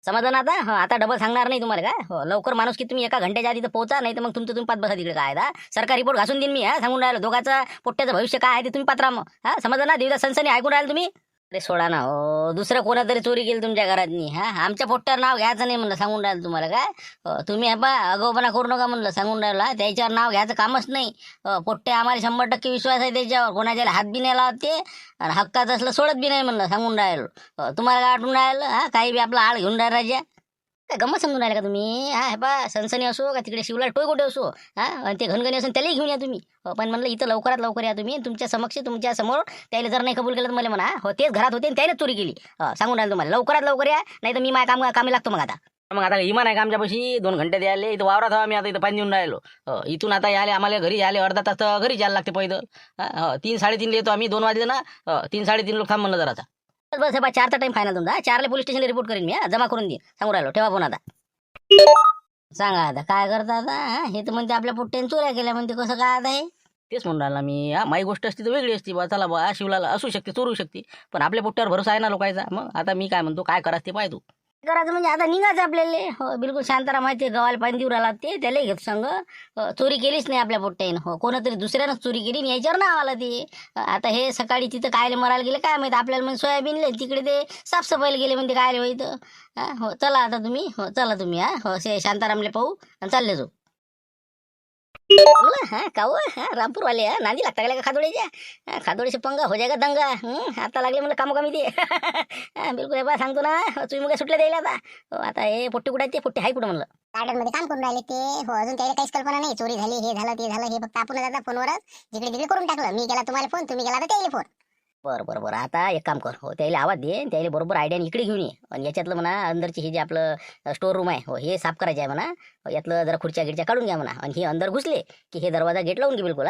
समजलं ना आता? आता डबल सांगणार नाही तुम्हाला का? लवकर माणूस की तुम्ही एका घंट्याच्या आधी तर पोहोचा, नाही तर मग तुमचं तुम्ही पाच बसा तिकडे. काय सरकार रिपोर्ट घासून देईन मी. सांगून राहिलो दोघाचं पोट्ट्याचं भविष्य काय आहे ते तुम्ही पात्रा. मग समजलं ना? देवदा सनसनी ऐकून राहिले तुम्ही. अरे सोडा ना हो, दुसरं कोणातरी चोरी केली तुमच्या घरातनी. आमच्या पोट्ट्यावर नाव घ्यायचं नाही म्हणलं, सांगून राहिलं तुम्हाला काय. तुम्ही अगाऊपणा करू नका म्हणलं, सांगून राहिला. त्याच्यावर नाव घ्यायचं कामच नाही. पोट्टे आम्हाला 100% विश्वास आहे त्याच्यावर. कोणाच्या हात बी नाही लावत ते, आणि हक्काचं असलं सोडत बी नाही म्हणलं, सांगून राहिलो. तुम्हाला काय वाटून राहिलं? काही बी आपला आळ घेऊन राहिला राजा. काय गंमत समजून राहिला का तुम्ही? हे बा सनसनी असो का तिकडे शिवला टोय कुठे असो, आणि ते घनगणी असून त्यालाही घेऊन या तुम्ही. पण म्हणलं इथं लवकरात लवकर या तुम्ही. तुमच्या समक्ष तुमच्या समोर त्याला जर नाही कबूल केलं तर मला म्हणा तेच घरात होते आणि त्याने चोरी केली. सांगून राहिलं तुम्हाला, लवकरात लवकर या, नाही तर मी माझ्या कामी लागतो मग आता. मग आता इमान आहे का आमच्यापाशी? 2 घंटे द्यायला इथं वावरात हवा. मी आता इथं पाणी देऊन राहिलो. इथून आता याले आम्हाला घरी यायला अर्धा तास तर घरी जायला लागते पैदल. 3-3:30 येतो आम्ही. 2 वाजले ना, 3-3:30 लोक थांब म्हणलं जरा. बस हे बा 4चा टाइम फायनल तुमचा. 4ला पोलीस स्टेशनला रिपोर्ट करीन मी. जमा करून देईन, सांगून राहिलो. ठेवा फोन आता. सांगा आता काय करता आता? हे तर म्हणते आपल्या पोट्ट्याने चोऱ्या केल्या म्हणते. कसं काय आता हे? तेच म्हणून राहिला मी. माई गोष्ट असती तर वेगळी असती बा. चला बा शिवलाला असू शकते, चोरू शकते, पण आपल्या पोट्ट्यावर भरोसा आहे ना लोकांचा. मग आता मी काय म्हणतो, काय करायचं ते पाय तू. करायचं म्हणजे आता निघायचं आपल्याला. बिलकुल शांतारा माहिती गावाला पाणी देऊ राहिला ते त्याला घेत सांग. चोरी केलीच नाही आपल्या पोट्ट्यानं. कोणातरी दुसऱ्यानंच चोरी केली आणि याच्यावर नाव आला ते. आता हे सकाळी तिथं कायले मरायला गेले काय माहिती आपल्याला. म्हणजे सोयाबीनले तिकडे ते साफसफाईला गेले म्हणते कायले होईत. चला आता तुम्ही. चला तुम्ही. शांतारामले पाहू आणि चालले जाऊ. काऊ रामपूरवाले नांदी लागता गेल्या का खादोड्याच्या? खादोड्याचे पंगा हो जायगा दंगा. आता लागले म्हणलं कामोकामी ते. बिलकुल बा सांगतो ना, तुम्ही मग सुटले द्यायला आता. आता हे पोट्टे कुठे ते पोट्टे हाय कुठं म्हणलं? गार्डन मध्ये काम करून राहिले ते. अजून त्याला काहीच कल्पना नाही. चोरी झाली, हे झालं ते झालं. हे फक्त आपण आता फोनवरच जिकडे तिकडे करून टाकलं. मी केला तुम्हाला फोन, तुम्ही केला त्याला फोन. बरं आता एक काम कर. त्याला आवाज दे, त्याला बरोबर आयडियाने इकडे घेऊन ये. आणि याच्यातलं म्हणा अंदरची हे जे आपलं स्टोर रूम आहे हे साफ करायचे आहे म्हणा. यातलं जरा खुर्च्या गिरच्या काढून घ्या म्हणा. आणि हे अंदर घुसले की हे दरवाजा गेट लावून घे बिलकुल.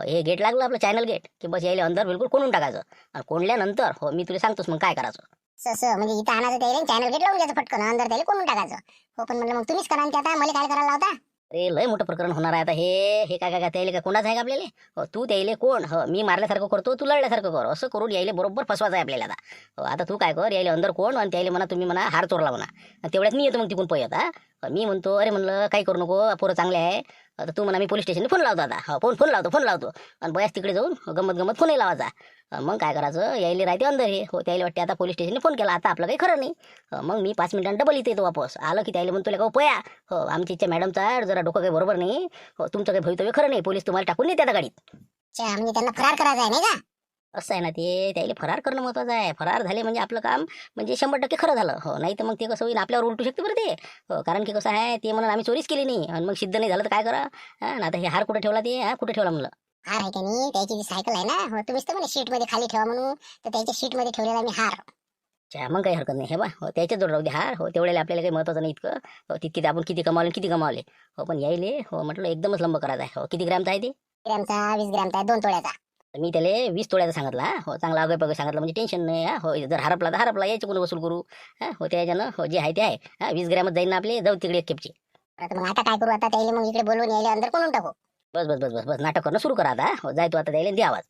हे गेट लागलं आपलं चॅनल गेट की बस यायला अंदर बिलकुल कोणून टाकायचं. आणि कोणल्यानंतर मी तुला सांगतोस मग काय करायचं. म्हणजे इथं आणायचं त्याला, चॅनल गेट लावून द्यायचं पटकन, अंदर त्याला कोणून टाकायचं. पण म्हणलं मग तुम्हीच करा. आता मला काय करायला लावता? अरे लय मोठं प्रकरण होणार आहे आता हे. काय काय त्याला काय कोणाच आहे का आपल्याला? तू त्याला कोण मी मारल्यासारखं करतो, तू लढल्यासारखं कर, असं करून यायला बरोबर फसवायचं आहे आपल्याला आता. आता तू काय कर, यायला अंदर कोण आणि त्याला म्हणा तुम्ही म्हणा हार चोरला म्हणा. तेवढ्यात मी येतो मग तिकून पळत. मी म्हणतो अरे म्हणलं काही करू नको, पोरं चांगले आहे. तर तू म्हणा मी पोलीस स्टेशनला फोन लावतो आता. फोन लावतो आणि बयाच तिकडे जाऊन गंमत फोनही लावायचा. मग काय करायचं, यायला राहते अंदर हे. त्याला वाटते आता पोलीस स्टेशनला फोन केला, आता आपलं काही खरं नाही. मग मी 5 मिनिटांनी डबल इथे येतो वापस. आलं की त्याला म्हणतो का पया आमच्या इच्छा मॅडमचा जरा डोकं काही बरोबर नाही. तुमचं काही भवितव्य खरं नाही. पोलीस तुम्हाला टाकून नाही त्या गाडीत. म्हणजे त्यांना फरार करायचा आहे नाही का? असं आहे ना ते. त्याला फरार करणं महत्वाचं आहे. फरार झाले म्हणजे आपलं काम म्हणजे 100% खरं झालं. नाही तर मग ते कसं होईल, आपल्यावर उलटू शकते बरं ते. कारण की कसं आहे ते म्हणून आम्ही चोरीच केली नाही आणि मग सिद्ध नाही झालं तर काय करा. आता हे हार कुठे ठेवला ते? कुठे ठेवला म्हणलं? हार आहे का नाही? त्याची जी सायकल आहे ना, तुम्हीच तर म्हणे शीट मध्ये खाली ठेवा म्हणून, तर त्याच्या शीट मध्ये ठेवलेला मी हार. मग काही हरकत नाही. हे बा त्याच्याच जोड राहू दे हार. तेवढ्याला आपल्याला काही महत्वाचं नाही इतकं. तितकी आपण किती कमावले. पण यायले म्हटलं एकदमच लंब करायचं आहे. किती ग्रॅमचा आहे ते? ग्रॅमचा 20 ग्रॅमचा आहे, 2 तोळ्याचा. मी त्याला 20 तोळ्याचा सांगितला. चांगला अगय पगय सांगितलं म्हणजे टेन्शन नाही. जर हरपला तर हरपला, यायचं कोणी वसूल करू. त्याच्यानं जे आहे ते आहे. 20 ग्रॅमच जाईल ना आपले. जाऊ तिकडे एक खेपची. मग आता काय करू? आता त्याला मग इकडे बोलवून यायला अंदर कोणून टाकू? बस नाटक करणं सुरू करा आता. जाय तू आता द्यायला दे आवाज.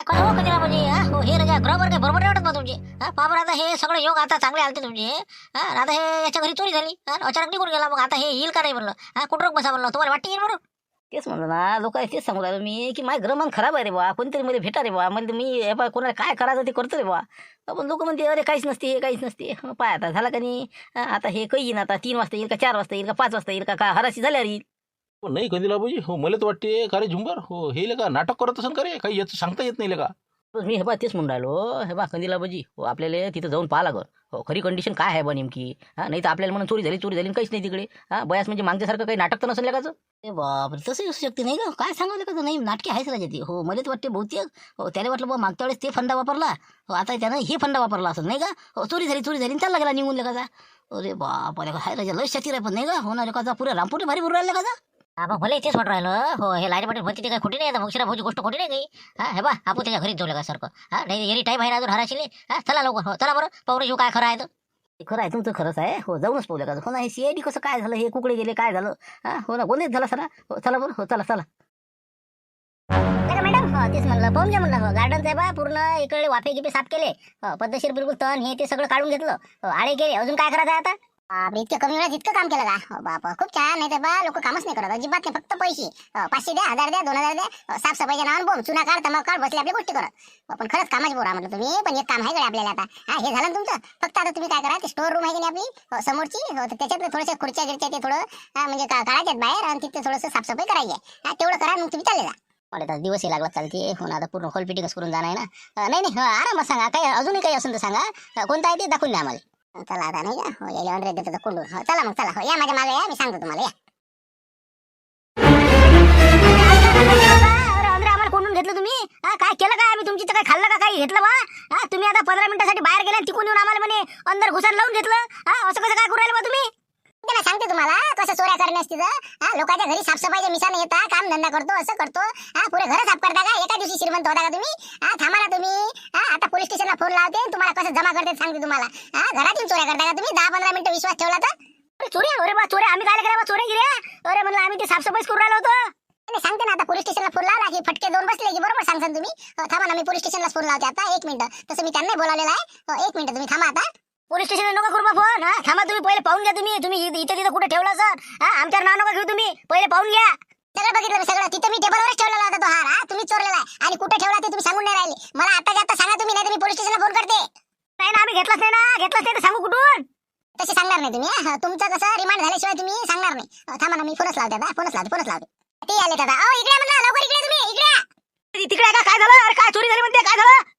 हे राजा बरोबर काय बरोबर वाटत ना तुमची? बाबर आता हे सगळे योग आता चांगले आलते तुमचे. आता हे याच्या घरी चोरी झाली, अचानक निघून गेला. मग आता हे येईल का नाही म्हणलं? कुठं बसा म्हणलं, तुम्हाला वाटते येईल बरोबर? तेच म्हणलं ना, लोक तेच सांगू राहिलो मी की माझं ग्रहमान खराब आहे रे बा. कोणतरी मध्ये भेटा रे बा. म्हणजे मी कोणाला काय करायचं ते करतो रे बा. पण लोक म्हणते अरे काहीच नसते. पाय आता झाला का नाही? आता हे काही येईन. आता 3 वाजता येईल का 4 वाजता येईल का 5 वाजता येईल का हराशी झाल्यावर येईल. नाही कंदिला बाबूजी, मला तर वाटते का रे झुंबर हे का नाटक करत असेल का रे? काही याचं सांगता येत नाही का? मी हे बा तेच म्हणून राहिलो. हे बा कंदिला बाजी आपल्याला तिथं जाऊन पाहा लागल. खरी कंडिशन काय आहे बा नेमकी. नाही तर आपल्याला म्हणून चोरी झाली काहीच नाही तिकडे. बयास म्हणजे मागच्यासारखं काही नाटक तर नसेल का? ते बाप तसंही असू शकते नाही का? काय सांगावं का? नाही नाटके आहेच राजा ती. मला तर वाटते बहुतेक त्याला वाटलं बा मागच्या वेळेस ते फंडा वापरला. आता त्यानं हे फंडा वापरला असं नाही का? चोरी झाली चालला गेला निघून लेखाचा. अरे बाप अरे हाय राजा लय शातीर आहे पण नाही का? होणार लेखाचा पुऱ्या रामपुरी भारी भरून राहिला लेखाचा. मग भले तेच वाटत राहिलं. हे लाईट पाटील भरती ते काही खोटी नाही. मुक्षरा भाऊची गोष्ट खोटी नाही काही. हे बा आपण त्याच्या घरी जाऊ का सारखं. नाही एनी टाईम आहे ना अजून हराशिले. चला लवकर. चला बरं पाहू शिव काय खरं आहे तर. खरं आहे तुमचं खरंच आहे. जाऊनच पाहू का? हो ना हे सीआयडी कसं काय झालं, हे कुकडे गेले काय झालं. हो ना गोंधळ झाला सरा. चला बरं चला. मॅडम तेच म्हणलं पाहून घ्या म्हणलं. गार्डनचं आहे बा पूर्ण इकडे वाफे गिपे साफ केले पद्धतशीर बिलकुल तण हे ते सगळं काढून घेतलं आळे केले अजून काय करायचं आहे आता बापरे, इतक्या कमी वेळात इतकं काम केलं का? हो बाप, खूप छान. नाही तर बा लोक कामच नाही करत अजिबात नाही, फक्त पैसे 500 द्या, 1000 द्या, 2000 द्या, साफसफाईच्या नावानं बोम चुना काढ तमाक काढ बसले आपल्या गोष्टी करत. पण खरंच कामाची बोरा म्हटलं तुम्ही. पण एक काम आहे का आपल्याला आता? हे झालं ना तुमचं. फक्त आता तुम्ही काय करा, ते स्टोर रूम आहे की नाही आपली समोरची, तर त्याच्यात थोड्याशा खुर्च्या गिरच्या ते थोडं म्हणजे काढायच्यात बाहेर आणि तिथे थोडंसं साफसफाई करायची आहे. तेवढं करा, मग तुम्ही चालले जा. मला तर दिवसही लागला चालते हो ना, आता पूर्ण होल फिटिंगच करून जाणार आहे ना. नाही आरामात सांगा, काही अजूनही काही असेल तर सांगा, कोणतं आहे ते दाखवून द्या आम्हाला. चला आता नाही का, हो यायला ऑर्डर देतो कोंडून. हो चला मग, चला हो या माझ्या मागे या, मी सांगतो तुम्हाला या. अरे आम्हाला कोंडून घेतलं तुम्ही, काय केलं काय? आम्ही तुमची तर काय खाल्लं का, काही घेतलं बा? तुम्ही आता 15 मिनिटासाठी बाहेर गेला तिकून येऊन आम्हाला म्हणे अंदर घुसायला लावून घेतलं. असं कसं काय करू राहिलं बा तुम्ही? मी सांगते तुम्हाला कसं चोऱ्या करणे असते तर. लोकांच्या घरी साफसफाईच्या मिसाने येता, काम धंदा करतो, असं करतो. पुरे घर साफ करता का? एका दिवशी श्रीमंत होता का तुम्ही? थांबा ना तुम्ही. आता पोलीस स्टेशनला फोन लावते, तुम्हाला कसं जमा करते सांगते तुम्हाला. घरात येऊन चोऱ्या करता का तुम्ही? 10-15 मिनिटं विश्वास ठेवला तर चोरी? अरे बा चोरी आम्ही काय केलं? चोरी गिऱ्या? अरे म्हणलं आम्ही ते साफसफाईच करू राहिलो होतो. नाही सांगते ना, आता पोलीस स्टेशनला फोन लावला की फटके दोन बसले की बरोबर सांगसान तुम्ही. थांबा ना, मी पोलीस स्टेशनला फोन लावते आता 1 मिनिट. तसं मी त्यांना बोलावलेलं आहे. 1 मिनिट तुम्ही थांबा आता. पोलीस स्टेशनला नका करू बा फोन. थांबा तुम्ही, पहिले पाहून घ्या तुम्ही इथं तिथं कुठे ठेवला सर. आमच्यावर नाव नका घेऊ तुम्ही, पहिले पाहून घ्या. सगळं बघितलं मी सगळं. तिथे मी टेबलवरच ठेवलेला होता तो हार. तुम्ही चोरलेला आहे आणि कुठे ठेवला ते तुम्ही सांगून नाही राहिले. मला आता सांगा तुम्ही, नाही तर मी पोलीस स्टेशनला फोन करते. नाही ना, आम्ही घेतलाच नाही ना, घेतलाच नाही तर सांगू कुठून? तसे सांगणार नाही तुम्ही. तुमचं कसं रिमांड झाल्याशिवाय तुम्ही सांगणार नाही. थांबा ना, मी फोनच लावते आता. फोनच लावते. ते आले दादा. इकडे म्हणलं, लवकर इकडे तुम्ही, इकडे. तिकडे आहे का? काय झालं? अरे काय चोरी झाली म्हणते, काय झालं?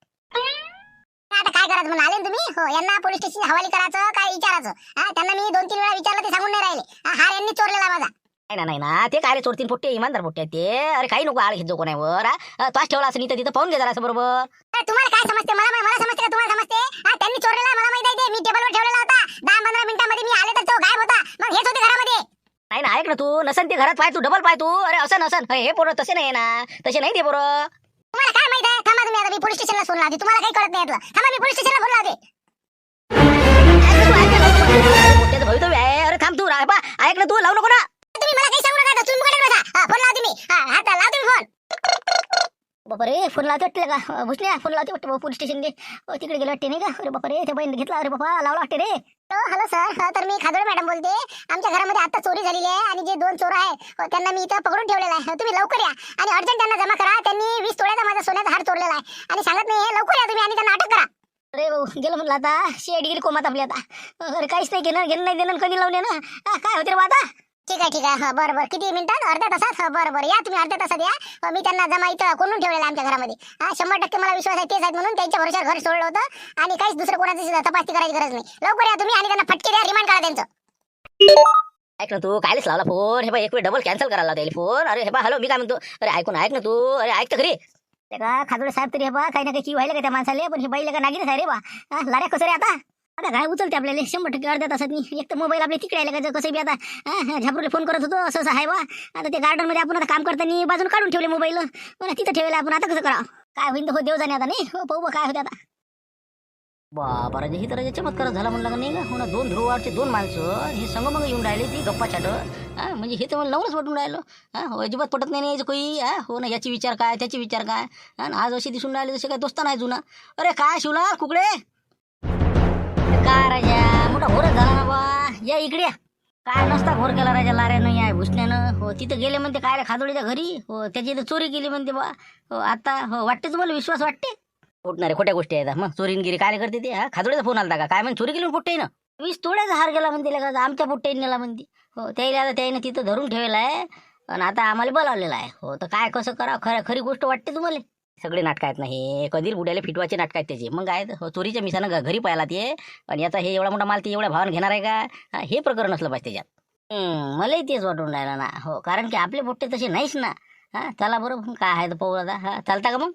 आता काय करायचं म्हणून आले ना तुम्ही? हो यांना पोलीस स्टेशन हवाली करायचं काय विचारायचं? त्यांना मी 2-3 वेळा विचारलं, ते सांगून नाही राहिले. हार यांनी चोरलेला माझा. नाही ना, ते काय रे चोरतीन पोट्टे, इमानदार पोट्टे आहेत ते. अरे काही नको आळ घेतो कोणावर. तोच ठेवला असं तिथं पाहून घे जरा असं बरोबर. तुम्हाला काय समजते? मला समजते का तुम्हाला समजते? त्यांनी चोरलेला आहे, मला माहिती आहे. ते मी टेबलवर ठेवलेला होता. 10-15 मिनिटांमध्ये मी आले तर तो गायब होता. मग हेच होते घरामध्ये. नाही ना, ऐक ना तू, नसन ते घरात पाय तू, डबल पाय तू. अरे असं नसन हे पोरं तसे नाही ना, तसे नाही ते पोरं. तुम्हाला काय माहिती आहे? थांबा तुम्ही, आता मी पोलीस स्टेशनला फोन लावते. तुम्हाला काही कळत नाही यातलं. थांबा, मी पोलीस स्टेशनला फोन लावते. पोट्ट्याचं भवितव्य आहे. अरे थांब तू, ऐक ना तू, लावू नको ना. तुम्ही मला काही सांगू नका. तुम्ही मुकाट्यात बसा. फोन लावते मी. आता लावते मी फोन. बापा रे, फोन लावते वाटते का? भुसल्या फोन लावते वाटते पोलीस स्टेशनले. तिकडे गेले वाटते नाही का? अरे बापा रे, त्या बहिणी घेतला. अरे बाबा लावला वाटते रे. Hello sir. तर मी खादोळे मॅडम बोलते. आमच्या घरामध्ये आता चोरी झालेली आहे आणि जे 2 चोर आहे त्यांना मी इथं पकडून ठेवलेला आहे. तुम्ही लवकर या आणि अर्जंट त्यांना जमा करा. त्यांनी 20 तोळ्याचा माझा सोन्याचा हार चोरलेला आहे आणि सांगत नाही. लवकर या तुम्ही आणि त्यांना अटक करा. अरे भाऊ गेलं म्हणलं आता, शेड गेली कोमात आपली आता. अरे काहीच नाही घेणं नाही देणं, कधी लावणे ना. काय होते रे बा आता? ठीक आहे. बरं. किती मिनिटात? अर्ध्या तासात? बरं या तुम्ही अर्ध्या तासात या. मी त्यांना जमा इथं कोंडून ठेवलेला आमच्या घरामध्ये. 100% मला विश्वास आहे तेच आहेत म्हणून त्यांच्या भरोश्यावर घर सोडलं होतं आणि काहीच दुसरं कोणाची तपासणी करायची गरज नाही. लवकर या तुम्ही आणि त्यांना फटके द्या, रिमांड करा त्यांचं. ऐक ना तू, कायलेच लावला फोन? हे बा एक वेळ डबल कॅन्सल करायला लावता येईल फोन. अरे हे बा हॅलो, मी काय म्हणतो, अरे ऐक ना तू. अरे ऐक तर खरी. ते का खादोडे साहेब तरी हे बा काही ना काही व्हायला का त्या माणसाले, पण हे बाईला का नागिनच आहे रे बा. लाऱ्या कसं रे आता काय उचलते आपल्याला 100% अर्ध्या तासात. एक तर मोबाईल आपल्या तिकडे आले का कसं बी आता. झापरूला फोन करत होतो असं आहे बा. आता ते गार्डन मध्ये आपण आता काम करताना बाजून काढून ठेवले मोबाईल. तिथं ठेवले आपण. आता कसं करा? काय होईल तर हो, देव जाणे आता. नाही हो, पाहू काय होते आता. बाबा राजा, ही तर चमत्कार झाला म्हणला का नाही का? हो ना, 2 ध्रुवावरचे 2 माणसं हे संगमंग येऊन राहिले, ती गप्पा छाट. म्हणजे हे तर मला नवलंच वाटून राहिलं. अजिबात पटत नाही याचं काही. हो ना, याची विचार काय, त्याची विचार काय. आणि आज अशी दिसून राहिले जसे काय दोस्ता नाही जुना. अरे काय शिवला कुकडे काय राजा, मोठा घोरच झाला ना बा. या इकडे काय नसता घोर केला राजा लाऱ्यानं या भुसण्यानं. हो तिथं गेले म्हणते काय रे खादोडीच्या घरी. हो त्याची इथं चोरी केली म्हणते बा. हो आता हो वाटते तुम्हाला विश्वास वाटते? उठणारे खोट्या गोष्टी आहेत. मग चोरीनगिरी काय करते ते? खादोड्याचा फोन आला का काय? म्हणजे चोरी केली पोट्टे ना 20 तोळ्याचा हार गेला म्हणते का आमच्या पोट्टे नेला म्हणते. हो त्याला आता त्याने तिथं धरून ठेवलेला आहे आणि आता आम्हाला बोलावलेला आहे. हो तर काय कसं करा? खरी गोष्ट वाटते तुम्हाला? सगळे नाटक आहेत ना हे, कधी बुड्याला फिटवायचे नाटक आहेत त्याचे. मग काय चोरीच्या मिसानं घरी पाहिला ते, आणि याचा हे एवढा मोठा माल ते एवढ्या भावानं घेणार आहे का? हे प्रकरण असलं पाहिजे त्याच्यात. मलाही तेच वाटून राहिलं ना. हो कारण की आपले पोट्टे तसे नाहीच ना. चला बरं काय आहे तर पाहू आता. चालता का मग?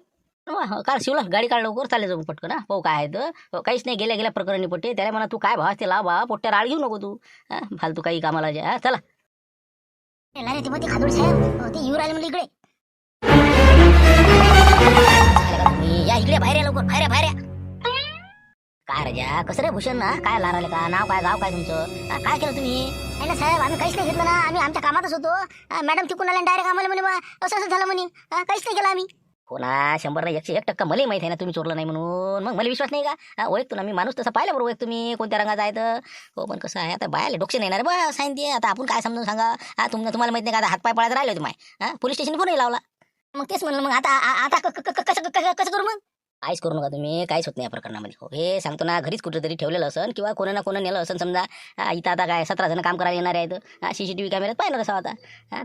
काल शिवला गाडी काढ लवकर, चालले जाऊ पटकन. पाहू काय आहे तर. काहीच नाही, गेल्या प्रकरणी पोट्टे त्याला म्हणा तू काय भाव ते लाव बा, पोट्ट्या राळ घेऊ नको तू. फालतू काही कामाला जा. चला खादोड साहेब ते येऊ राहिले म्हणजे इकडे. या इकडे बाहेर या लवकर, बाहेर या. काय राजा कसं रे भूषण ना? काय लाराले का? नाव काय, गाव काय तुमचं? काय केलं तुम्ही? नाही ना साहेब, आम्ही काहीच नाही घेतलं ना. आम्ही आमच्या कामातच होतो. मॅडम तिकून आल्या डायरेक्ट आम्हाला म्हणे बा असं झालं म्हणे. काहीच नाही केलं आम्ही. हो ना 100 ना 101% मलाही माहिती आहे ना तुम्ही चोरलं नाही म्हणून. मग मला विश्वास नाही का? ओळखतो ना मी माणूस तसा पाहिला बरोबर ओळखतो मी कोणत्या रंगाचा आहे तर. हो पण कसं आहे आता बायाले डोक्षे नाही ना रे बा साईन ते आता आपण काय समजून सांगा. तुम्हाला माहित नाही का आता हातपाय पळायला राहिले तुम्ही पोलीस स्टेशन फोनही लावला. मग तेच म्हणलं मग आता कसं करू मग? काहीच करू नका तुम्ही काहीच होत नाही या प्रकरणामध्ये. हो हे सांगतो ना घरीच कुठेतरी ठेवलेलं असन किंवा कोणा ना कोणा नेलं असन समजा. इथं आता काय 17 जण काम करायला येणार आहेत. CCTV कॅमेऱ्यात पाहिलं तसं आता.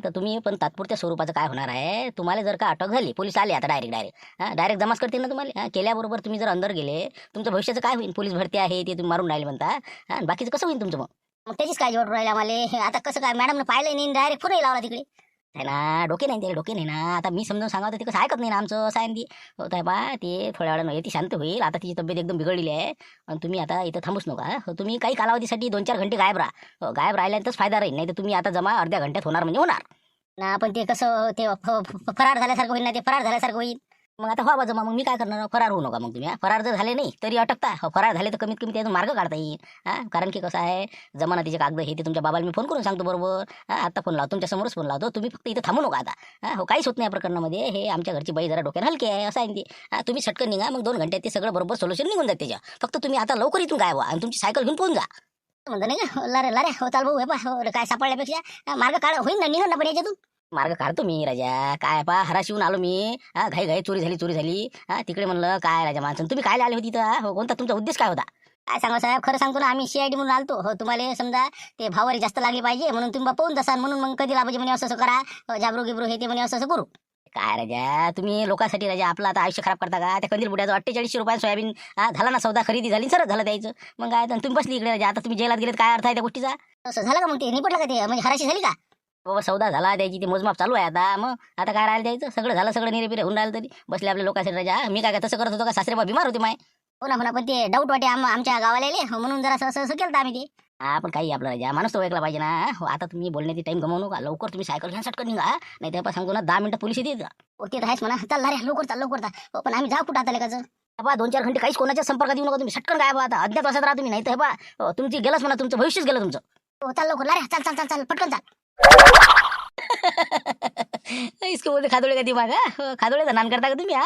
तर तुम्ही पण तात्पुरत्या स्वरूपाचं काय होणार आहे तुम्हाला जर का अटक झाली पोलीस आले आता डायरेक्ट जमाच करतील ना तुम्हाला. केल्याबरोबर तुम्ही जर अंदर गेले तुमचं भविष्याचं काय होईल? पोलीस भरती आहे ते तुम्ही मारून राहिले म्हणता. आणि बाकीचं कसं होईल तुमचं? मग त्याचीच काय जोड राहिला आम्हाला. आता कसं काय मॅडमनं पाहिलं नाही डायरेक्ट फोनही लावला तिकडे. आहे ना डोके नाही ते डोके नाही ना. आता मी समजून सांगा ते कसं ऐकत नाही ना आमचं सायन ती. होत आहे बा ते थोड्या वेळानं ती शांत होईल. आता तिची तब्येत एकदम बिघडलेली आहे आणि तुम्ही आता इथं थांबूच नका. तुम्ही काही कालावधीसाठी 2-4 घंटे गायब राहा. गायब राहिल्यानंतरच फायदा राहील. नाही तर तुम्ही आता जमा अर्ध्या घंट्यात होणार म्हणजे होणार ना. पण ते कसं ते फरार झाल्यासारखं होईल ना. ते फरार झाल्यासारखं होईल. मग आता व्हा जमा. मग मी काय करणार? फरार होऊ नका मग तुम्ही. फरार जर झाले नाही तरी अटकता. फरार झाले तर कमीत कमी त्यातून मार्ग काढता येईल. कारण की कसं आहे जमाना तिचे कागद हे ते तुमच्या बाबाला मी फोन करून सांगतो बरोबर. आता फोन लावतो तुमच्या समोरच फोन लावतो. तुम्ही फक्त इथं थांबू नका आता. हो काहीच होत नाही या प्रकरणामध्ये. हे आमच्या घरची बाई जरा डोक्याला हलकी आहे असं आहे ते. तुम्ही सटकन निघा मग 2 घंट्यात ते सगळं बरोबर सोल्युशन निघून जाते त्याच्या. फक्त तुम्ही आता लवकर इथून काय व्हा आणि तुमची सायकल घेऊन पोहून जा. म्हणतो नाही का लारे हो चाल भाऊ हे पा काय सापडल्यापेक्षा मार्ग काढ होईल ना निघून ना पण याच्यातून. मार्ग काढतो मी राजा. काय पा हराशीहून आलो मी. घाई चोरी झाली. तिकडे म्हणलं काय राजा माणसं तुम्ही काय आले होती इथं? कोणता तुमचा उद्देश काय होता? काय सांगा साहेब खरं सांगतो ना आम्ही CID म्हणून आलतो. हो तुम्हाला समजा ते भावारी जास्त लागली पाहिजे म्हणून तुम्ही पाहून जासान म्हणून मग कधी लाभाजी म्हणे असं करा जाबरू गिबरू हे ते म्हणे असं करू. काय राजा तुम्ही लोकांसाठी राजा आपलं आता आयुष्य खराब करता का? त्या कंदील बुड्याचं 48 रुपये सोयाबीन झाला ना सौदा खरेदी झाली सरच झालं द्यायचं. मग काय तुम्ही बसली इकडे राजा. आता तुम्ही जेलात गेलेत काय अर्थ आहे त्या गोष्टीचा? असं झालं का मग ते निपटलं का ते म्हणजे हराशी झाली का? बाबा सौदा झाला द्यायची ते मोजमाप चालू आहे आता. मग आता काय राहिलं द्यायचं? सगळं झालं सगळं निरेपिरे होऊन राहिलं तरी बसले आपल्या लोकांसाठी राजा. मी काय तसं करत होतो का? सासरे बा बिमार होते माय. हो ना पण ते डाऊट वाटे आमच्या गावाला आले म्हणून जरा असं केलं आम्ही ते. पण काही आपलं राजा माणूस तो ओळखला पाहिजे ना. हो आता तुम्ही बोलण्याची टाइम गमावू नका. लवकर तुम्ही सायकल घ्या सटकन निघा. नाही तर सांगतो ना 10 मिनिटं पोलीस येतील. ते तर आहेच म्हणा. चाल रे लवकर पण आम्ही जाऊ कुठं आता लेखाचं? 2-4 घंटे काहीच कोणाच्या संपर्कात येऊ नका तुम्ही. सटकन काय आता अज्ञात वाजत राहा तुम्ही. नाही तर तुमची गेलंच म्हणा तुमचं भविष्यच गेलं तुमचं. हो चाल लवकर रे चाल पटकन चाल. इसको बोलते खादोळे का दिमाग. खादोळे नान करता का तुम्ही?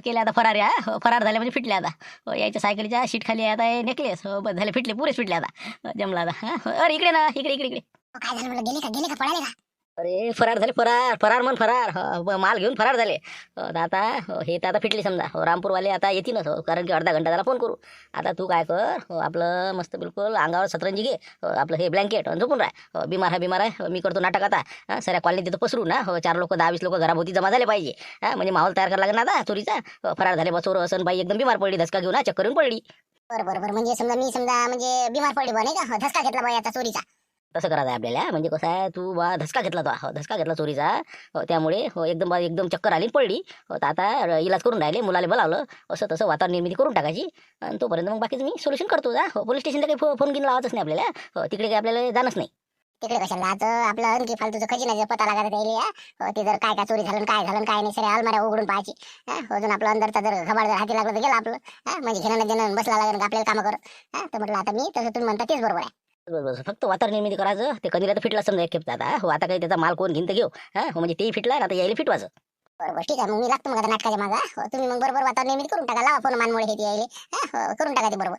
केले आता फरार फरार झाले म्हणजे फिटले आता. याच्या सायकलीच्या सीट खाली आता नेकलेस बस झाले फिटले पुरेच फिटले आता. जमला आता. अरे इकडे ना इकडे काय झालं म्हणलं गेले का पळाले का? अरे फरार झाले फरार म्हण फरार. माल घेऊन फरार झाले. आता हे तर आता फिटले समजा. रामपूरवाले आता येतीलच. कारण की अर्धा घंटा त्याला फोन करू. आता तू काय कर आपलं मस्त बिलकुल अंगावर सतरंजी घे. आपलं हे ब्लँकेट झोपून राह. बिमार आहे मी करतो नाटक आता. साऱ्या कॉलनी तिथं पसरू ना. 4 लोक 10-20 लोक घराभोवती जमा झाले पाहिजे. म्हणजे माहोल तयार करायला लागेल ना आता चोरीचा. फरार झाले बसवर असं बाई एकदम बिमार पडली धसका घेऊन चक्कर येऊन पडली. बरं म्हणजे समजा म्हणजे बिमार पडली बा नाही का? धसका घेतला बाई आता चोरीचा. तसं करायचं आहे आपल्याला. म्हणजे कसं आहे तू बा धसका घेतला तो धसका घेतला चोरीचा. त्यामुळे एकदम चक्कर आली पडली. तर आता इलाज करून राहिले मुलाला बोलावलं असं तसं वातावरण निर्मिती करून टाकायची. आणि तोपर्यंत मग बाकीचं मी सोल्युशन करतो. पोलीस स्टेशनला काही फोन घेऊन लावायचंच नाही आपल्याला. तिकडे काही आपल्याला जाणंच नाही. तिकडे कशाला आता आपलं आणखी फालतूचं खजिन्याचा पता लागत यायला. ते जर काय चोरी झालं काय नाही सगळ्या अलमाऱ्या उघडून पाहायची. अजून आपलं अंदरचा जर घबाड जर हाती लागलं तर गेलं आपलं. म्हणजे घेणं बसला लागेल आपल्याला कामं करत. तर म्हटलं आता मी तसं तुम्ही म्हणता तेच बरोबर आहे. बरोबर फक्त वातावरण निर्मिती करायचं. ते कधीला तर फिटला समजा एक खेपचा आता कधी त्याचा माल कोण घेऊन तर घेऊ. म्हणजे तेही फिटला आता यायला फिटवायचं. बरोबर ठीक आहे मग मी लागतो मग आता नाटकाच्या मागा. तुम्ही मग बरोबर वातावरण निर्मिती करून टाका. लावा फोन मानमुळे हे यायले करून टाका ते बरोबर.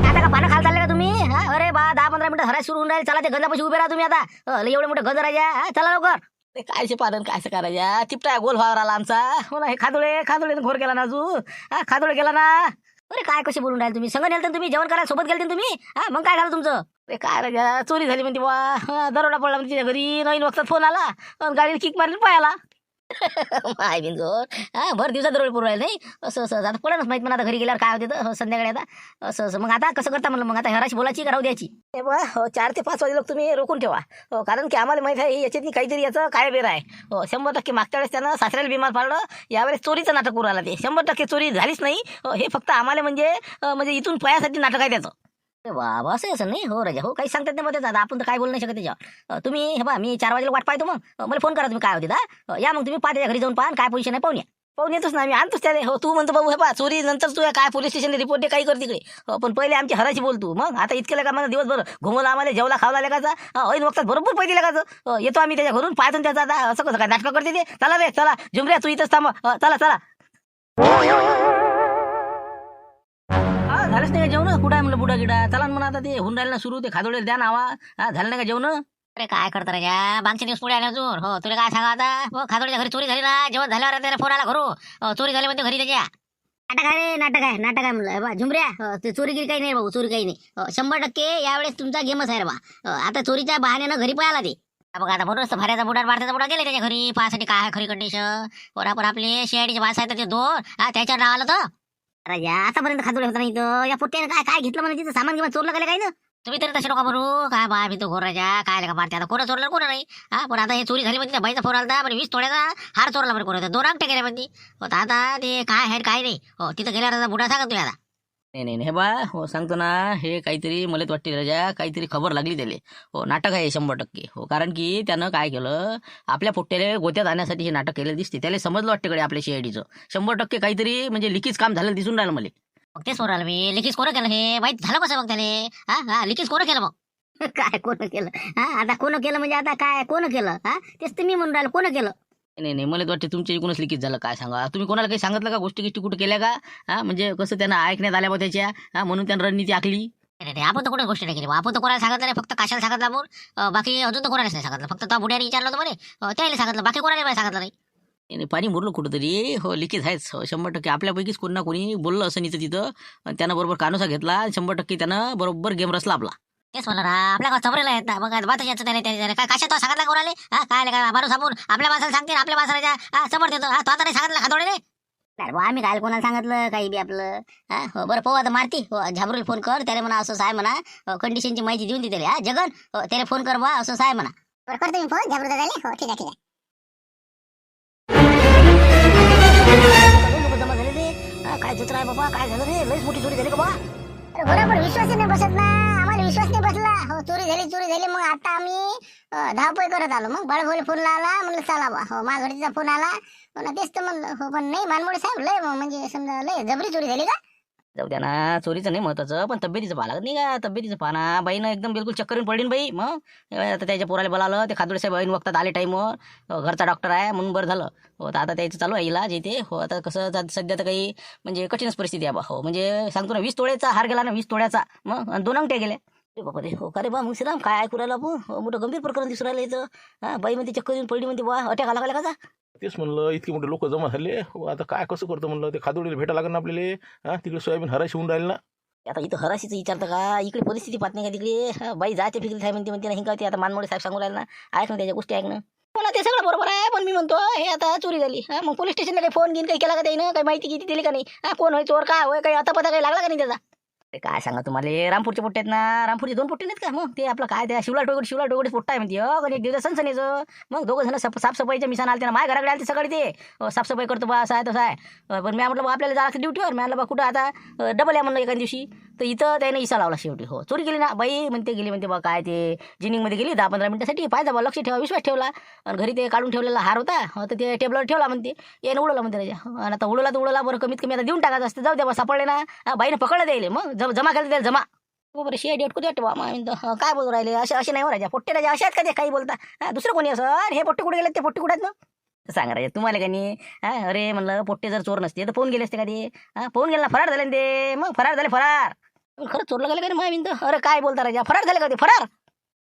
आता का पानं खाल चालले का तुम्ही? अरे 10-15 मिनिटं हराय सुरू होऊन राहील. चला ते गंजापाशी उभे राहा तुम्ही आता. एवढे मोठे गंज राजा. चला लवकर. ते कायचे पालन कायचं करायच्या चिपटा गोल व्हावर आला आमचा. हो ना हे खादोळे घोर गेला ना अजून. खादोळे गेला ना. अरे काय कसे बोलून राहिले तुम्ही? संग नेलं तुम्ही जेवण करायला सोबत गेलते तुम्ही. मग काय झालं तुमचं? अरे काय राजा चोरी झाली म्हणते बा. दरोडा पडला म्हणजे तिच्या घरी. नवीन वक्तात फोन आला. गाडीने किक मारली पायाला. माय बिनजोर भर दिवसात दरोडे पुरू राहिले नाही. असं आता पडणच माहित म्हणा. आता घरी गेल्यावर काय होते तर संध्याकाळी आता असं मग आता कसं करता म्हणलं. मग आता हराशी बोलायची का राहू द्यायची? हे बा 4 ते 5 वाजे लोक तुम्ही रोखून ठेवा. कारण की आम्हाला माहित आहे याच्यात काहीतरी याचं काय बेर आहे. 100% मागच्या वेळेस त्यानं सासऱ्याला बिमार पाडलं. यावेळेस चोरीचं नाटक करू आला. ते 100% चोरी झालीच नाही. हे फक्त आम्हाला म्हणजे इथून पयासाठी नाटक आहे त्याचं. बाबा असं नाही हो राजा. हो काही सांगतात नाही मध्ये दादा. आपण तर काय बोलू नाही शकत त्याच्यावर. तुम्ही हे बा मी 4 वाजेला वाट पाहतो. मग मला फोन करा तुम्ही काय होते या मग तुम्ही 5 घरी जाऊन पाहा काय पोझिशन आहे पाहून या. पाहून येतोच ना आम्ही, आणतोच त्याला. हो तू म्हणतो बाबू हे पा चोरी नंतर तू काय पोलीस स्टेशन रिपोर्ट दे काही कर तिकडे. पण पहिले आमची हराशी बोल तू. मग आता इतक्या का मला दिवसभर घुमवला आम्हाला, जेवला खावला लेखाचा ऐन वक्तात बरोबर पैसे लेखाचं. येतो आम्ही त्याच्या घरून पाहतो त्याचा. आता असं कसं काय नाटकं करते ते. चला रे चला झुमऱ्या तू इथंच थांब. चला चला. हा झालंच नाही का जेवण? कुठं आहे म्हणलं बुडा गिडा? चला ना म्हणा आता ते होऊन राहिलं ना सुरू, ते खादोडे द्या नावा. हा झालं नाही का जेवण? अरे काय करतो राजा, मागच्या दिवस पुढे आले अजून. हो तुला काय सांगा आता. हो खादोड्याच्या घरी चोरी झाली ना, जेवण झाल्यावर त्याला फोन आला घरू, चोरी झाली म्हणते घरी त्याच्या. नाटक आहे रे, नाटक आहे म्हणलं. बा झुमऱ्या ते चोरी गिरी काही नाही भाऊ, चोरी काही नाही. 100% यावेळेस तुमचा गेमच आहे रे बा. आता चोरीच्या बहाण्यानं घरी पळाला ते. बघा आता बरोबर भाड्याचा बुडा मारत्याचा बुडा गेले त्याच्या घरी पाहासाठी काय आहे खरी कंडिशन. पण आपले शेअडीचे भास आहेत ते 2 त्याच्यावर नाव आलं तर. राजा आतापर्यंत खादोडे होता नाही तर या पोट्याने काय काय घेतलं म्हणजे तिथं सामान किंवा चोरलं काय ना. तुम्ही तरी तसे नका भरू. काय बा मी तो राजा काय का मारते आता. कोणा चोरलं कोणा नाही. पण आता हे चोरी झाली म्हणजे त्या बाईचा फोन आला पण 20 तोड्याचा हार चोरला बरं. कोण 2 अंगठे गेले म्हणजे. आता ते काय आहे काय नाही. हो तिथं गेल्यावर बुडा सांगा तुम्ही आता. नाही हे बा हो सांगतो ना, हे काहीतरी मलाच वाटते राजा, काहीतरी खबर लागली त्याला. हो नाटक आहे 100%. हो कारण की त्यानं काय केलं, आपल्या पोट्याला गोत्यात आणण्यासाठी हे नाटक केलेलं दिसते. त्याला समजलं वाटतं कडे आपल्या शेअडीचं 100% काहीतरी म्हणजे लिखीच काम झालं दिसून राहिलं मला. मग तेच बोलाल मी, लिखीस कोण केलं हे माहित झालं कसं मग त्याने. हा लिखीस कोण केलं मग. काय कोण केलं. आता कोण केलं म्हणजे आता काय कोण केलं. तेच तुम्ही म्हणून राहिलं कोण केलं. नाही मला वाटते तुमच्या इकडूनच लिखीत झालं. काय सांगा तुम्ही कोणाला काही सांगितलं का गोष्टी कुठे केल्या का? म्हणजे कसं त्यांना ऐकण्यात आल्या बा त्याच्या. म्हणून त्यानं रणनीती आखली. नाही आपण तर कुठे गोष्टी नाही केली. आपण तर कोणाला सांगितलं नाही, फक्त कशाला सांगितलं आपण. बाकी अजून तर कोणालाच नाही सांगितलं. फक्त त्या बुड्याने विचारलं होतं बरे त्याला सांगितलं, बाकी कोणाला सांगितलं नाही. नाही पाणी मुरलं कुठंतरी. हो लिखीत आहेच 100%. आपल्यापैकीच कोणी ना कोणी बोललं असं नाही तिथं. त्यानं बरोबर कानोसा घेतला. 100% त्यानं बरोबर गेम रचला आपला. तेच म्हणलं ना, आपल्या गावात चबरेला आहेत ना. मग बात याचं त्याने काय कशा तो सांगितलं कोणाले. काय माणूस आपण आपल्या माणसाला सांगते आपल्या माणसाला समोर देतो. तो आता नाही सांगितलं खादोडे नाही आम्ही काय कोणाला सांगितलं काही बी आपलं. हो बरं पाहू आता मारती. हो झाबरूला फोन कर त्याला म्हणा असं साय म्हणा, कंडिशनची माहिती देऊन दे त्याला. जगन त्याला फोन कर बा असं साय म्हणा. बरं करतो मी फोन झाबरू दादाले. हो ठीक आहे. जमा झाले रे. काय चित्र आहे बाबा, काय झालं रे? लईच मोठी चोरी झाली का बा? बरोबर विश्वास नाही बसत ना, आम्हाला विश्वास नाही बसला. हो चोरी झाली. मग आता आम्ही धावपळ करत आलो. मग बाळभाऊला फोन लावला, म्हणलं चला बा. हो माझ्या घरचा फोन आला. तेच तर म्हणलं. हो पण नाही मानमोडे साहेब लय म्हणजे समजा लय जबरी चोरी झाली का. जाऊ द्या ना, चोरीचं नाही महत्वाचं, पण तब्येतीचं पाहा लागत नाही का? तब्येतीचं पाहा. बाईनं एकदम बिलकुल चक्करून पडली ना बाई. मग आता त्याच्या पोराला बोलावलं. ते खादोडे साहेब ऐन वक्तात आले टाईमवर. घरचा डॉक्टर आहे म्हणून बरं झालं. हो तर आता त्याचं चालू आहे इलाज इथे. हो आता कसं सध्या तर काही म्हणजे कठीणच परिस्थिती आहे बा. हो म्हणजे सांगतो ना 20 तोळ्याचा हार गेला ना, 20 तोळ्याचा. मग 2 अंगठ्या गेल्या. बाबा रे. हो का रे बा मग श्रीराम काय ऐकू राहिला आपण. मोठं गंभीर प्रकरण दिसून राहिलं इथं. बाई म्हणते चक्कर येऊन पडली म्हणते बा, अटॅक आला का? तेच म्हणलं इतके मोठे लोक जमा झाले. हो आता काय कसं करतो म्हणलं. ते खादोडीला भेटा लागेल ना आपल्याला. तिकडे सोयाबीन हराशी होऊन राहील ना. आता इथं हराशीचं विचारतं का? इकडे परिस्थिती पाहत नाही का तिकडे. बाई जायचे फिक्री आहे म्हणते ना हिंगावते. आता मानमोडे साहेब सांगू राहिला ना, ऐक ना त्याच्या गोष्टी ऐक ना. मला ते सगळं बरोबर आहे, पण मी म्हणतो हे आता चोरी झाली. मग पोलीस स्टेशनला काही फोन घेऊन काही केला का त्यानं? काही माहिती किती दिली का नाही? कोण होय चोर काय होय काही आता पता काही लागला का नाही त्याचा? अरे काय सांगा तुम्हाला, रामपूरचे पोट्टे आहेत ना. रामपूरचे 2 पोट्टे नाहीत का? मग ते आपलं काय त्या शिवला टोगडे पोट्टा आहे म्हणते. पण एक दिवस सनसनीचं. मग 2 जण साफसफाईच्या मिसान आले. माझ्या घराकडे आले ते सकाळी ते साफसफाई करतो बा असं आहे तसं आहे. पण मी म्हटलं बा आपल्याला जायचं ड्युटीवर. मी म्हटलं बा कुठं आता डबल या म्हणलं एका दिवशी. तर इथं त्याने इसा लावला शेवटी. हो चोरी गेली ना बाई म्हणते. गेली म्हणते बा काय ते जिनिंगमध्ये गेली 10-15 मिनिटासाठी. पाहिजे बा लक्ष ठेवा, विश्वास ठेवला. आणि घरी ते काढून ठेवलेला हार होता. तर ते टेबलवर ठेवला म्हणते. याने उडवला म्हणते राजा. आणि आता उडवला बरं कमीत कमी आता देऊन टाकायचं असतं. जाऊ द्या बा सापडले ना. बाईनं पकडलं द्यायले. मग जमा केलं द्यायला जमा. बरं शेअर डेट कुठे वाटते बा. काय बोलू राहिले असे नाही हो राजा. पोट्टे राजा असे आहेत का ते काही बोलता. दुसरं कोणी असं हे पोट्टे कुठे गेले ते पोट्टे कुठे आहेत ना सांगा राजा तुम्हाला का नाही. अरे म्हणलं पोट्टे जर चोर नसते तर फोन गेले असते का ते. फोन गेला फरार झाले ते. मग फरार झाले फरार. खरंच चोरलं गेलं का नाही माय बिंद. अरे काय बोलता राजा, फरार झाले का ते फरार.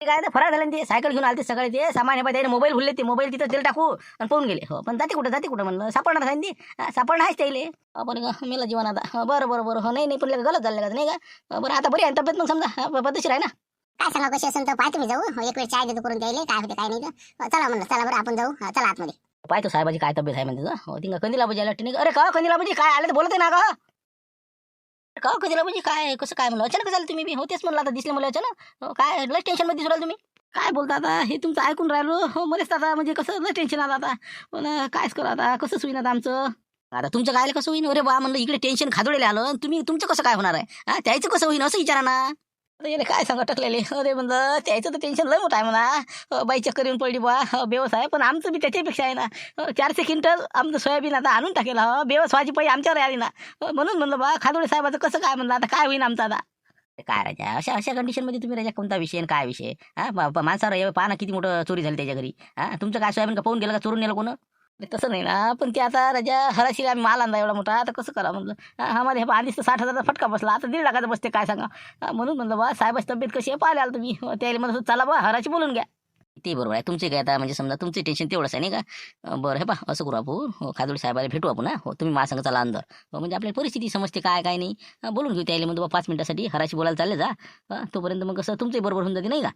काय फरार झाले ते. सायकल घेऊन आले ते सकाळी. ते सामान हे त्याने मोबाईल भुलले. ते मोबाईल तिथं तेल टाकू आणि पाहून गेले. हो पण जाते कुठं म्हणलं सापडणार सांगते. सापडणार आहेच त्याले. आपण मेला जीवन आता. बरं हो नाही पण गलत झालं का नाही का. बरं आता बरी आहे तब्येत मग समजा पद्धतशीर आहे ना. काय सांगा कशी असेल तर पाहतो मी जाऊ. एक वेळ चाय देतो करून द्यायला काय होते काय नाही तर. चला म्हणलं चला बरं आपण जाऊ. चला आतमध्ये. पाहतो साहेबाची काय तब्येत आहे म्हणते. हो तिंगा कंदीला पाहिजे नाही. अरे का कंदीला पाहिजे काय आले तर बोलत ना का कंदीला पाहिजे काय कसं काय म्हणलं अचानक झालं तुम्ही बी. हो तेच म्हणलं आता दिसले मला अचानक. काय लस टेन्शन मध्ये दिसू तुम्ही. काय बोलता आता हे तुमचं ऐकून राहिलो. हो मध्येच आता म्हणजे कसं लस टेन्शन आलं आता. पण कायच करू आता कसं होईन आता आमचं. आता तुमचं काय कसं होईन. अरे बा म्हणलं इकडे टेन्शन खादोडेला आलं. तुम्ही तुमचं कसं काय होणार आहे. त्याचं कसं होईन असं विचारा ना. आता याला काय सांगा टकलेले अरे म्हणलं त्याचं तर टेन्शन लय मोठं आहे म्हणा बाई चक्कर येऊन पडली बा बेवस आहे पण आमचं बी त्याच्यापेक्षा आहे ना 400 क्विंटल आमचं सोयाबीन आता आणून टाकेल बेवस व्हायची पाहिजे आमच्यावर आली ना म्हणून म्हणलं बा खादोडे साहेबाचं कसं काय म्हणलं आता काय होईल आमचं आता काय राजा अशा अशा कंडिशनमध्ये तुम्ही राजा कोणता विषय आणि काय विषय माणसावर पहा ना किती मोठं चोरी झाली त्याच्या घरी तुमचं काय सोयाबीन का पाहून गेलं का चोरून नेलं कोण तसं नाही ना पण ते आता राजा हराशीला आम्ही माल आणला एवढा मोठा आता कसं करा म्हणलं आम्हाला हे आधीच तर 60,000चा फटका बसला आता 1.5 लाखाचा बसते काय सांगा म्हणून म्हणलं बा साहेबाची तब्येत कशी आहे पाहायला आला तुम्ही त्याला म्हणत चला बा हराशी बोलून घ्या ते बरोबर आहे तुमचे काय आता म्हणजे समजा तुमचं टेन्शन तेवढंच आहे नाही का बरं हे पा असं करू आपण खादोडी साहेबाला भेटू आपण तुम्ही मला सांगा चला अंदर म्हणजे आपल्याला परिस्थिती समजते काय काय नाही बोलून घेऊ त्याला म्हणतो 5 मिनिटासाठी हराशी बोलायला चालले जा तोपर्यंत मग कसं तुमचंही बरोबर होऊन जाते नाही का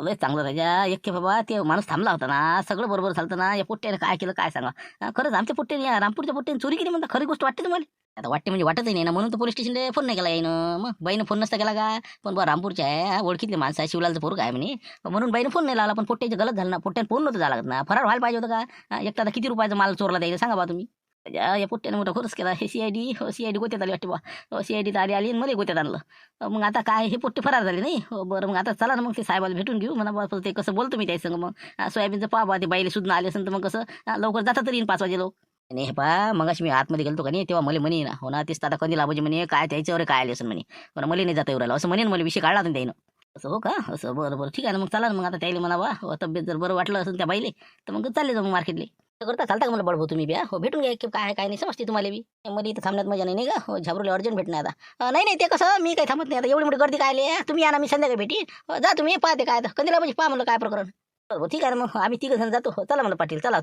लय चांगलं राजा एक बाबा ते माणूस थांबला होता ना सगळं बरोबर चालतं ना या पोट्ट्याने काय केलं काय सांगा खरंच आमच्या पोट्ट्याने या रामपूरच्या पोट्ट्याने चोरी केली म्हणता खरी गोष्ट वाटते तुम्हाला आता वाटते म्हणजे वाटतही नाही ना म्हणून तर पोलीस स्टेशनला फोन नाही केला यानं मग बाईनं फोन नसता केला का पण बा रामपूरच्या आहे ओळखीतले माणसं आहे शिवलालचं पोरग आहे म्हणे म्हणून बाईनं फोन नाही लावला पण पोट्ट्याचं गलत झालं ना पोट्ट्याने फोन नव्हतं झाला ना फरार व्हायला पाहिजे होतं का एकटा आता किती रुपयाचा माल चोरला द्यायला सांगा बा तुम्ही या पोट्ट्याने मोठा खरंच केला हे सीआयडी गोत्यात आली वाटते बा सीआयडीत आली आणि मला गोत्यात आणलं मग आता काय हे पोट्टे फरार झाले नाही बरं मग आता चला ना मग ते साहेबाला भेटून घेऊ म्हणा बा ते कसं बोलतो मी त्याच्या संग मग सोयाबीनचं पहा बा ते बाईले सुद्धा आले असेल तर मग कसं लवकर जाता तरी येईन 5 वाजे लोक नाही हे पहा मग मी आतमध्ये गेलो का नाही तेव्हा मला म्हणे ना हो ना तेच आता कधी लाभाजी म्हणे काय त्याच्यावर काय आले असं म्हणे पण मला नाही जाता येऊ राहिलं असं म्हणेन मला विषय काढला ना त्यानं असं हो का असं बरं ठीक आहे ना मग चला ना मग आता त्याला म्हणा बा तब्येत जर बरं वाटलं असेल त्या बाईले तर मग चालले जाऊ मग मार्केटले करता चालता का मला बळभो तुम्ही बी हो भेटून घ्या की काय काय नाही समजते तुम्हाला बी मध्ये इथं थांबण्यात मजा नाही का हो झाबरूला अर्जंट भेटणार आता नाही ते कसं मी काही थांबत नाही आता एवढी मोठी गर्दी काय आली तुम्ही या ना मी संध्याकाळी भेटी जा तुम्ही पाहते काय आता कधीला म्हणजे पहा म्हणलं काय प्रकरण बरोबर ठीक आहे ना मग आम्ही 3 जण जातो चला म्हणलं पाटील चला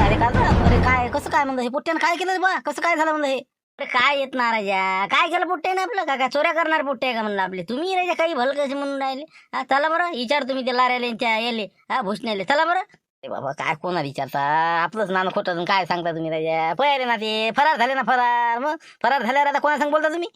अरे काय कसं काय म्हणलं हे पोट्ट्यानं काय केलं बा कसं काय झालं म्हणलं हे अरे काय येत ना राजा काय केलं पोट्ट्यानं आपलं काय चोऱ्या करणार पोट्टे का म्हणलं आपले तुम्ही राजा काही भल कसे म्हणून राहिले चला बरं विचार तुम्ही ते लाऱ्याला येले भुसण्याले चला बरं ते बाबा काय कोणा विचारता आपलंच नाणं खोटं काय सांगता तुम्ही राजा पहिले ना ते फरार झाले ना मग फरार झाल्यावर आता कोणा सांग बोलता तुम्ही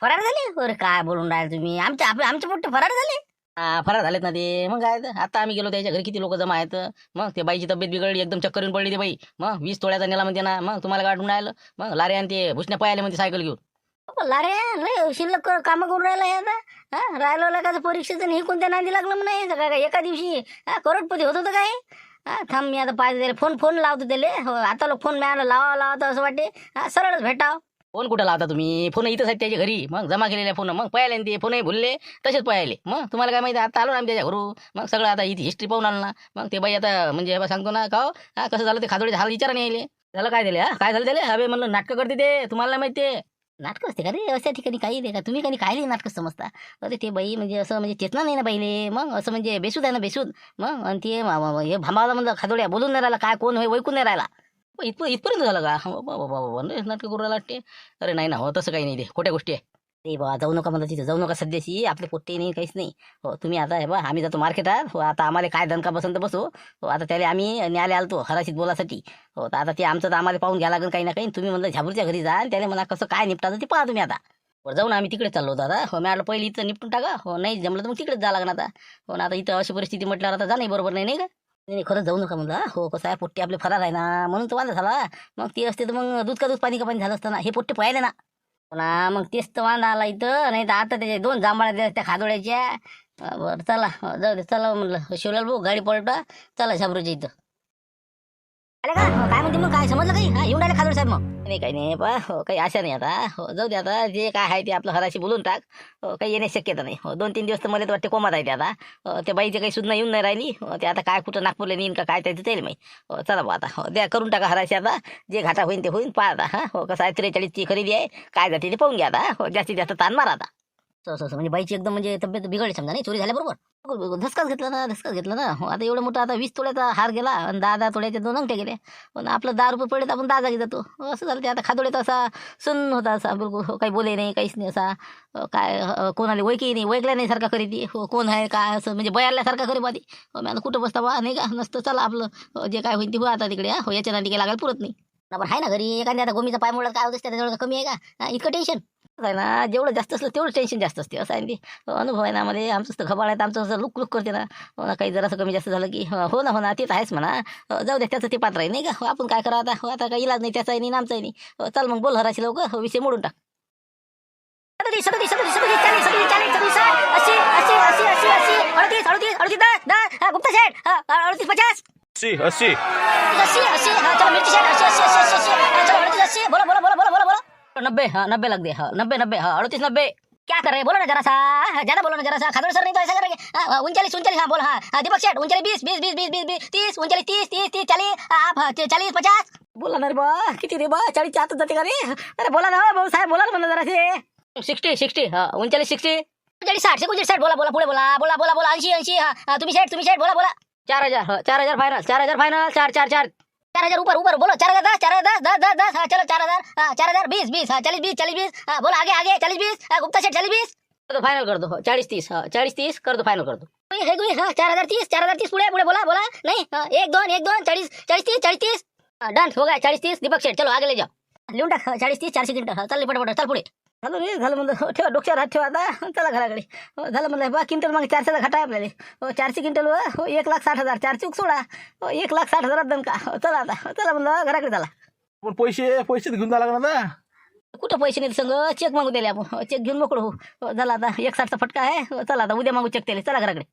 फरार झाले अरे काय बोलून राहिले तुम्ही आमचे पोट्टे फरार झाले फरार झालेत ना ते मग काय आता आम्ही गेलो त्याच्या घरी किती लोक जमा आहेत मग ते बाईची तब्येत बिघडली एकदम चक्कर येऊन पडली ते बाई मग 20 तोळ्याचा नेला म्हणते ना मग तुम्हाला गाठून राहिलं मग लारे आणि ते भुसण्या पायाले म्हणते सायकल घेऊन लारे लय शिल्लक कामं करून राहिला आता राहिलो का परीक्षेचं हे कोणत्या नांदी लागलं म्हणा एका दिवशी करोडपती होत होतं काय थांब मी आता पाहिजे फोन लावतो त्याला हो आता लोक फोन मिळाला लावा तर असं वाटते सरळच भेटाव फोन कुठं लावता तुम्ही फोन इथंच आहेत त्याच्या घरी मग जमा केलेल्या फोन मग पळाले ते फोनही भुलले तसेच पळाले मग तुम्हाला काय माहिती आता आलो ना आम्ही त्याच्या घरू मग सगळं आता इथे हिस्ट्री पाहून आलं ना मग ते बाई आता म्हणजे सांगतो ना का कसं झालं ते खादोडीचे हाल विचारा नाही आले त्याला काय दिले काय झालं त्याला हवे म्हणलं नाटकं करते ते तुम्हाला माहिती आहे नाटकं असते का रे अशा ठिकाणी काही दे का तुम्ही काही काय नाटकं समजता अरे ते बाई म्हणजे असं म्हणजे चेतना नाही ना बाईले मग असं म्हणजे बेसूद आहे ना बेसूद मग आणि ते हे भांबावला म्हणलं खादोड्या बोलून नाही राहिला काय कोण होय वैकून नाही राहिला इथपर्यंत झालं का बाबा नाटकं करू राहिला वाटते अरे नाही ना हो तसं काही नाही ते खोट्या गोष्टी आहे ते बा जाऊ नका म्हणलं तिथं जाऊ नका सध्याची आपले पोट्टे नाही काहीच नाही हो तुम्ही आता हे बा आम्ही जातो मार्केटात हो आता आम्हाला काय दणका बसंत बसू हो आता त्याला आम्ही न्यायालय आलतो हराशीत बोलासाठी हो तर आता ते आमचं तर आम्हाला पाहून घ्या लागेल काही ना काही तुम्ही म्हणलं झाबूरच्या घरी जा आणि त्याला म्हणा कसं काय निपटाचं ते पहा तुम्ही आता जाऊन आम्ही तिकडे चाललो होतो आता हो मी पहिली इथं निपटून टाका हो नाही जमलं तर मग तिकडेच जा लागणार आता हो ना आता इथं अशी परिस्थिती म्हटल्यावर आता जा नाही बरोबर नाही का नाही खरंच जाऊ नका म्हणलं हो कसं आहे पोट्टे आपले फरार आहे ना म्हणून तो वादा झाला मग ते असते तर मग दूध का पाणी झालं असतं ना हे पोट्टे पाहिले ना ना मग तेच तर वांदा आला इथं नाही तर आता त्याच्या 2 जांभळ्या दिल्या त्या खादोड्याच्या बरं चला जाऊ दे चला म्हणलं शिवलाल भाऊ गाडी पलटा चला शाबरूच्या इथं आले का काय म्हणते मग काय समजलं काही येऊन आले खादोड साहेब मग नाही काही नाही पा हो काही आशा नाही आता हो जाऊ दे आता जे काय आहे ते आपलं हराशी बोलून टाक हो काही येण्याची शक्यता नाही हो 2-3 दिवस तर मला तर वाटते कोमात आहे ते आता त्या बाईचे काही सुद्धा येऊन नाही राहिली ते आता काय कुठं नागपूरला नेईन का काय त्याचं त्याला माहीत हो चला बा आता हो द्या करून टाका हराशी आता जे घाटा होईन ते होईन पहा आता हो कसं आहे 43ची खरेदी आहे काय जाते ते पाहून घ्या आता हो जास्तीत जास्त ताण मारा आता असं म्हणजे बाईची एकदम म्हणजे तब्येत बिघडली समजा नाही चोरी झाल्याबरोबर धसकाच घेतला ना हो आता एवढं मोठं आता 20 तोळ्याचा हार गेला आणि 10 तोळ्याचे 2 अंगठे गेले पण आपलं 10 रुपये पडले तर आपण 10 जागी जातो असं झालं ते आता खादोड्यात असा सुन्न होता असा बिलकुल काही बोले नाही काहीच नाही असा काय कोणाला वैकी नाही वैकल्या नाही सारखा करी ती हो कोण आहे काय असं म्हणजे बयारल्यासारखा करी बा ती हो मी आता कुठं बसता बा नाही का नसतं चला आपलं जे काय होईल ते हो आता तिकडे हो याच्या नाटी काही लागायला पुरत नाही पण आहे ना घरी एखाद्या आता गोमीचा पाय मोडला काय होतं त्याच्याजवळ कमी आहे का इतकं टेन्शन आहे ना जेवढं जास्त असलं तेवढं टेन्शन जास्त असते असं आहे ते अनुभव आहे ना मध्ये आमचं खबाळ आहे तर आमचं असं लुक करते ना हो ना काही जरासं कमी जास्त झालं की हो ना तेच आहेच म्हणा जाऊ द्या त्याचं ते पात्र आहे नाही का आपण काय करा आता काही इलाज नाही त्याचाही नाही आमचाही नाही चल मग बोल हराशी लवकर विषय मोडून टाक 37 37 37 40 40 40 80 80 80 80 80 38 38 38 10 10 गुप्ता शेठ 38 50 80 80 80 80 चलो मिर्ची शेठ 80 80 80 80 चलो 38 80 बोलो बोलो बोलो बोलो बोलो बोलो 90 90 लग दे 90 90 38 90 क्या कर रहे हैं बोलो ना जरा सा ज्यादा बोलो ना जरा सा खादड़ सर नहीं तो ऐसा करेंगे 39 39 हाँ बोल हाँ दीपक शेठ 39 20 20 20 20 30 39 30 30 30 40 आप 40 50 बोला ना रे बा किती रे बा 40 आत जाते का रे अरे बोला ना भाऊ साहेब बोला ना मला जरा से 60 60 हाँ 39 60 40 60 से 60 बोला बोला पुढे बोला बोला बोला बोला 80 80 हाँ तुम्ही शेठ बोला बोला 4000 4000 फायनल 4000 फायनल 4 4 4 4000 ऊपर ऊपर बोलो 4010 4010 10 10 10 हाँ चलो 4000 4000 20 20 हाँ 40 20 40 20 हाँ बोलो आगे आगे 40 20 गुप्ता शेठ 40 20 कर दो फाइनल कर दो 40 30 हाँ 40 30 कर दो फाइनल कर दो हाँ 4030 पुढे पुढे बोला बोला नहीं हाँ 1 2 1 2 40 40 30 40 30 डन हो गया 40 30 दीपक शेठ चलो आगे ले जाओ लिहून टाक 40 30 4 सेकंड हाँ चल पटापट चल पुढे झालं रे झालं म्हणलं ठेवा डोक्यावर हात ठेवा आता चला घराकडे झालं म्हणलं बा क्विंटल मग 400चा घाटा आहे आपल्याला 400 क्विंटल 1,60,000 4 चूक सोडा 1,60,000 दणका चला आता चला म्हणलं घराकडे चला पण पैसे तर घेऊन जा लागणार ना कुठं पैसे नाही संग चेक मागू दिले आपण चेक घेऊन मोकळं हो झाला आता 1,60चा फटका आहे चला आता उद्या मागू चेक त्याला चला घराकडे